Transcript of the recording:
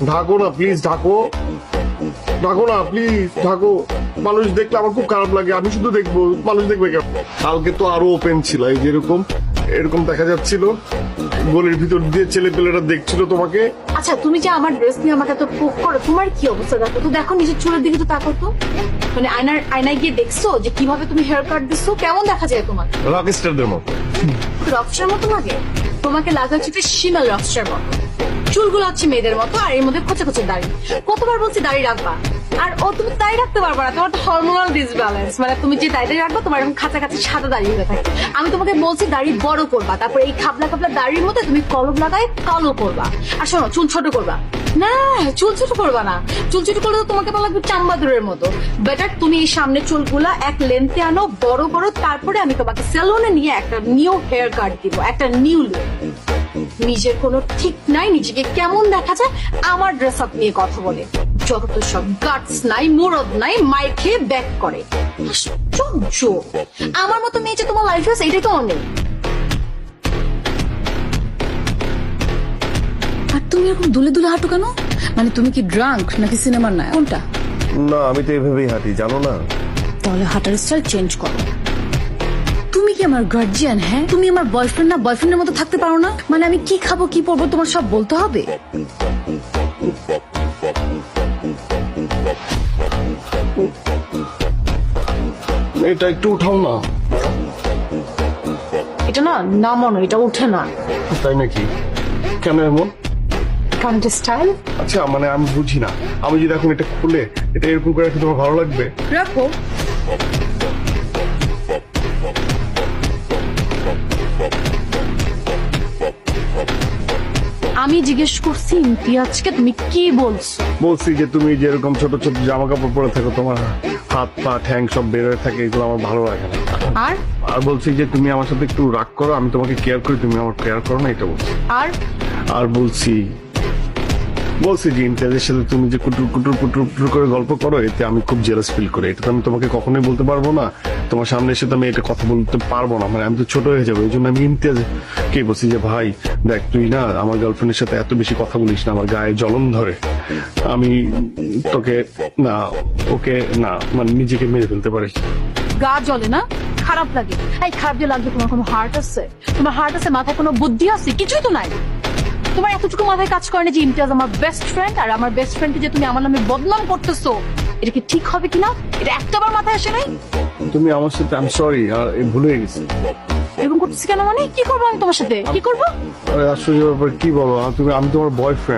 ঢাকো না প্লিজ, ঢাকো ঢাকো না প্লিজ, ঢাকো। মানুষ দেখলে আমার খুব খারাপ লাগে, আমি শুধু দেখবো, মানুষ দেখবে কেন? কালকে তো আরো ওপেন ছিল, এই যেরকম এরকম দেখা যাচ্ছিল, গলির ভিতর দিয়ে ছেলে পেলেরা দেখছিল তোমাকে। আচ্ছা তুমি যে আমার ড্রেস নিয়ে আমাকে তো পোক করো, তোমার কি অবস্থা দেখো তো, দেখো নিজের চুলের দিকে তো তাকো তো, মানে আয়নায় গিয়ে দেখছো যে কিভাবে তুমি হেয়ার কাট দিচ্ছো, কেমন দেখা যায় তোমাকে? রকস্টারদের মতো। রকস্টার মতো লাগে? তোমাকে লাগা হচ্ছে শিমেল রকস্টার মতো। চুলগুলো হচ্ছে মেয়েদের মতো, আর এর মধ্যে খোঁচা খোঁচা দাড়ি। কতবার বলছি দাড়ি রাখবা, আর ও তুমি দাড়ি রাখতে পারবা না, তোমার তো হরমোনাল ডিসব্যালেন্স, মানে তুমি যে দাড়িটা রাখবা তোমার এরকম খাঁচা খাঁচা সাদা দাড়ি হয়ে থাকে। আমি তোমাকে বলছি দাড়ি বড় করবা, তারপর এই খাবলা খাবলা দাড়ির মধ্যে তুমি কলম লাগাই কালো করবা। আর শোনো, চুল ছোট করবা না, চুল ছোট করবা না, চুল ছোট করলে তো তোমাকে তো লাগবে চাম্বাদুরের মতো। বেটার তুমি এই সামনে চুলগুলা এক লেন্থে আনো, বড় করো, তারপরে আমি তোমাকে সেলুনে নিয়ে একটা নিউ হেয়ার কাট দিব, একটা নিউ লুক। নিজের কোনো ঠিক নাই, নিজেকে কেমন দেখা যায় আমার ড্রেস আপ নিয়ে কথা বলে, যত সব গাটস নাই, মুরদ নাই, মাইর খেয়ে ব্যাক করে। আশ্চর্য, আমার মতো মেয়ে যে তোমার লাইফে আছে এটাই তো অনেক। আর তুমি এরকম দুলে দুলে হাঁটো কেন? মানে তুমি কি ড্রাঙ্ক নাকি সিনেমার নায়ক, কোনটা? না, আমি তো এভাবেই হাঁটি, জানো না? তাহলে হাঁটার স্টাইল চেঞ্জ করো। তুমি কি আমার গার্জিয়ান? হ্যাঁ, তুমি আমার বয়ফ্রেন্ড না, বয়ফ্রেন্ডের মতো থাকতে পারো না? মানে আমি কি খাবো কি পরবো তোমার সব বলতে হবে? এটা একটু উঠাও না। এটা না নামানো, এটা উঠে না। তাই নাকি? কেন এমন? কারণ স্টাইল। আচ্ছা, মানে আমি বুঝি না, আমি যদি এখন এটা খুলে এটা এরকম করে রাখি তোমার ভালো লাগবে? রাখো। আমি জিজ্ঞেস করছি ইমতিয়াজকে তুমি কি বলছো? বলছি যে তুমি যেরকম ছোট ছোট জামা কাপড় পরে থাকো, তোমার হাত পা ঠ্যাং সব বের হয়ে থাকে, এগুলো আমার ভালো লাগে না। আর আর বলছি যে তুমি আমার সাথে একটু রাগ করো, আমি তোমাকে কেয়ার করি, তুমি আমার কেয়ার করো না, এটা বলছি। আর আর বলছি যে ইমতিয়াজের সাথে তুমি যে কুটুর কুটুর কুটুর কুটুর করে গল্প করো, এতে আমি খুব জেলাস ফিল করি। এটা তো আমি তোমাকে কখনোই বলতে পারবো না, তোমার সামনে এসে তো আমি এটা কথা বলতে পারবো না, মানে আমি তো ছোট হয়ে যাবো। এই জন্য আমি ইমতিয়াজ কে বলছি যে ভাই দেখ, তুই না আমার গার্লফ্রেন্ডের সাথে এত বেশি কথা বলিস না, আমার গায়ে জ্বলন ধরে, আমি তোকে না, ওকে না, মানে নিজেকে মেরে ফেলতে পারি। গা জ্বলে না, খারাপ লাগে। এই খারাপ যে লাগবে, তোমার কোনো হার্ট আছে? তোমার হার্ট আছে? মাথায় কোনো বুদ্ধি আছে? কিছুই তো নাই। তোমার এতটুকু মাথায় কাজ করে না যে ইমতিয়াজ আমার বেস্ট ফ্রেন্ড, আর আমার বেস্ট ফ্রেন্ডকে যে তুমি আমার নামে বদনাম করতেছো, এটা কি ঠিক হবে কিনা এটা একটাবার মাথায় আসে নাই? তুমি আমার সাথে, আমি সরি, আর ভুলে গেছি। এরকম করতেছি কেন? মানে কি করবো আমি তোমার সাথে, কি করবো? আরে আশ্চর্য ব্যাপার, কি বলো? আমি তোমার বয়ফ্রেন্ড,